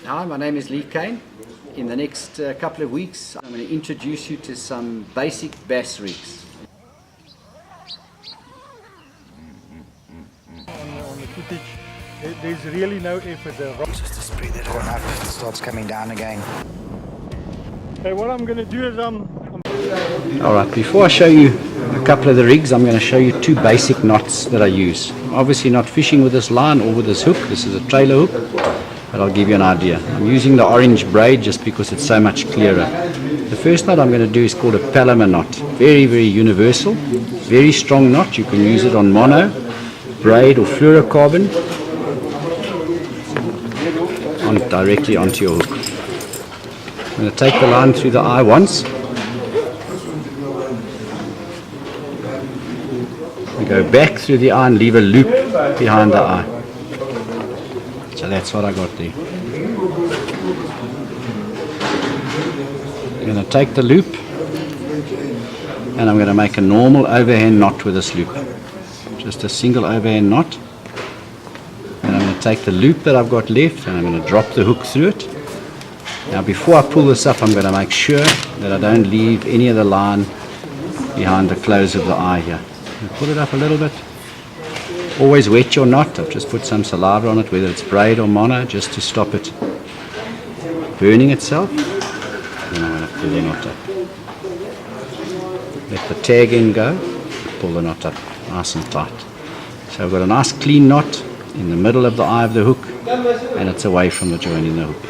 Hi, my name is KANE. In the next couple of weeks, I'm going to introduce you to some basic bass rigs. On the footage, there's really no effort. Just to spread that out, it starts coming down again. Okay, what I'm going to do is Alright, before I show you a couple of the rigs, I'm going to show you two basic knots that I use. Obviously not fishing with this line or with this hook. This is a trailer hook, but I'll give you an idea. I'm using the orange braid just because it's so much clearer. The first knot I'm going to do is called a Palomar knot. Very, very universal. Very strong knot. You can use it on mono, braid or fluorocarbon directly onto your hook. I'm going to take the line through the eye once. We go back through the eye and leave a loop behind the eye. So that's what I got there. I'm going to take the loop and I'm going to make a normal overhand knot with this loop. Just a single overhand knot. And I'm going to take the loop that I've got left and I'm going to drop the hook through it. Now before I pull this up, I'm going to make sure that I don't leave any of the line behind the close of the eye here. Pull it up a little bit. Always wet your knot. I've just put some saliva on it, whether it's braid or mono, just to stop it burning itself. And I'm going to pull the knot up. Let the tag end go. Pull the knot up nice and tight. So I've got a nice clean knot in the middle of the eye of the hook, and it's away from the joint in the hook.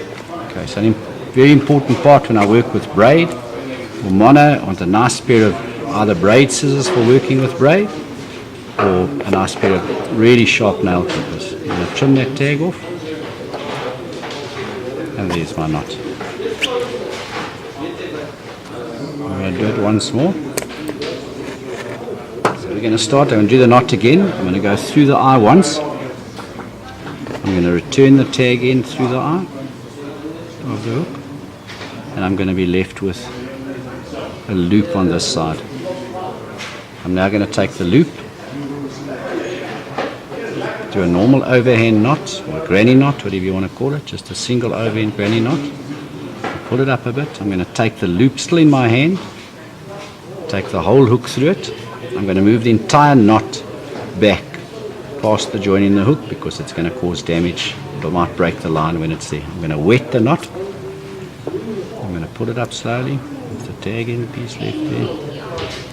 Okay, so a very important part when I work with braid or mono, I want a nice pair of either braid scissors for working with braid or a nice pair of really sharp nail clippers. I'm going to trim that tag off, and there's my knot. I'm going to do it once more. So we're going to start, I'm going to do the knot again. I'm going to go through the eye once. I'm going to return the tag end through the eye of the hook, and I'm going to be left with a loop on this side. I'm now going to take the loop, do a normal overhand knot or a granny knot, whatever you want to call it, just a single overhand granny knot. Pull it up a bit. I'm going to take the loop still in my hand, take the whole hook through it. I'm going to move the entire knot back past the joint in the hook because it's going to cause damage. It might break the line when it's there. I'm going to wet the knot. I'm going to pull it up slowly with the tag end piece left there.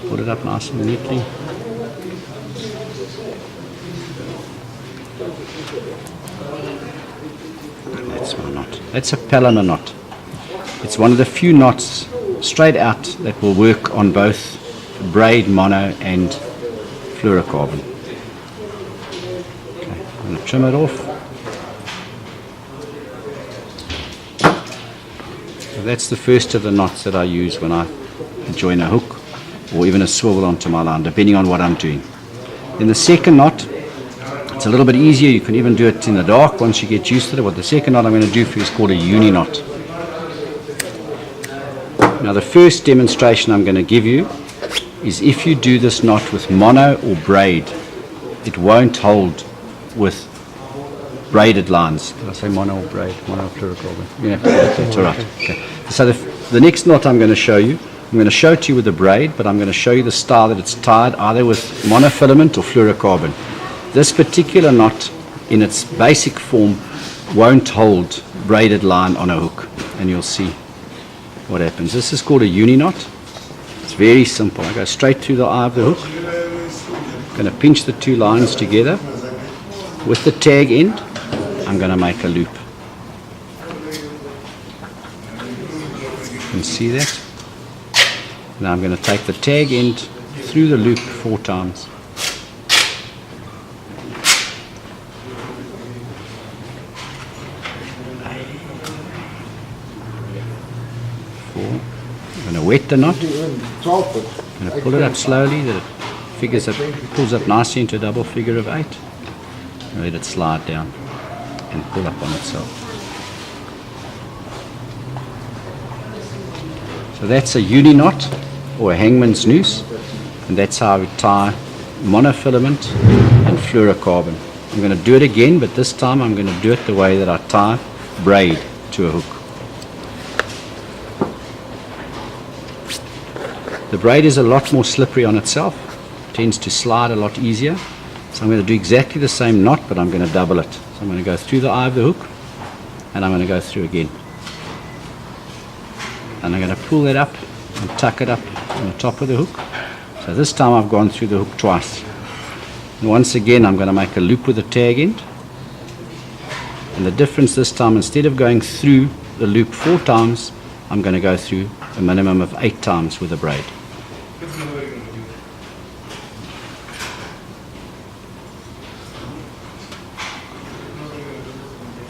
Put it up nice and neatly. That's my knot. That's a Palomar knot. It's one of the few knots straight out that will work on both braid, mono and fluorocarbon. Okay, I'm going to trim it off. So that's the first of the knots that I use when I join a hook or even a swivel onto my line, depending on what I'm doing. Then the second knot, it's a little bit easier. You can even do it in the dark once you get used to it. What the second knot I'm going to do for you is called a uni knot. Now the first demonstration I'm going to give you is if you do this knot with mono or braid, it won't hold with braided lines. Did I say mono or braid? Mono or fluorocarbon? You have to get that. All right. Okay. So the next knot I'm going to show you, I'm going to show it to you with the braid, but I'm going to show you the style that it's tied either with monofilament or fluorocarbon. This particular knot in its basic form won't hold braided line on a hook, and you'll see what happens. This is called a uni knot. It's very simple. I go straight through the eye of the hook. I'm going to pinch the two lines together. With the tag end, I'm going to make a loop. You can see that? Now I'm going to take the tag end through the loop 4 times. 4. I'm going to wet the knot. I'm going to pull it up slowly that it pulls up nicely into a double figure of 8. And let it slide down and pull up on itself. So that's a uni knot or a hangman's noose, and that's how we tie monofilament and fluorocarbon. I'm going to do it again, but this time I'm going to do it the way that I tie braid. to a hook. The braid is a lot more slippery on itself, tends to slide a lot easier. So I'm going to do exactly the same knot, but I'm going to double it. So I'm going to go through the eye of the hook, and I'm going to go through again. And I'm going to pull that up and tuck it up on the top of the hook. So this time I've gone through the hook twice. And once again I'm going to make a loop with the tag end. And the difference this time, instead of going through the loop 4 times, I'm going to go through a minimum of 8 times with the braid.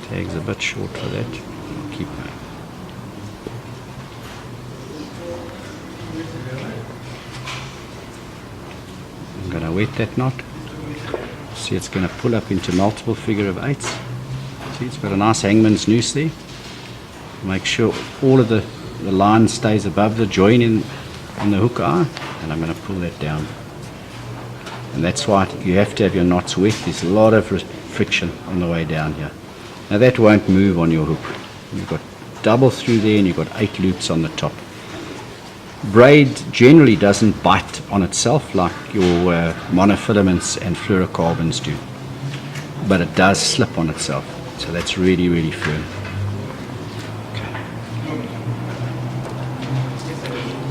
Tag's a bit short for that. I'll keep going. I'm going to wet that knot. See, it's going to pull up into multiple figure of 8s. See, it's got a nice hangman's noose there. Make sure all of the line stays above the join in the hook eye, and I'm going to pull that down. And that's why you have to have your knots wet. There's a lot of friction on the way down here. Now that won't move on your hook. You've got double through there, and you've got 8 loops on the top. Braid generally doesn't bite on itself like your monofilaments and fluorocarbons do, but it does slip on itself, so that's really, really firm. Okay.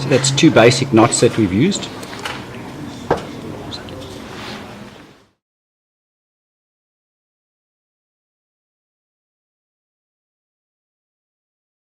So that's 2 basic knots that we've used.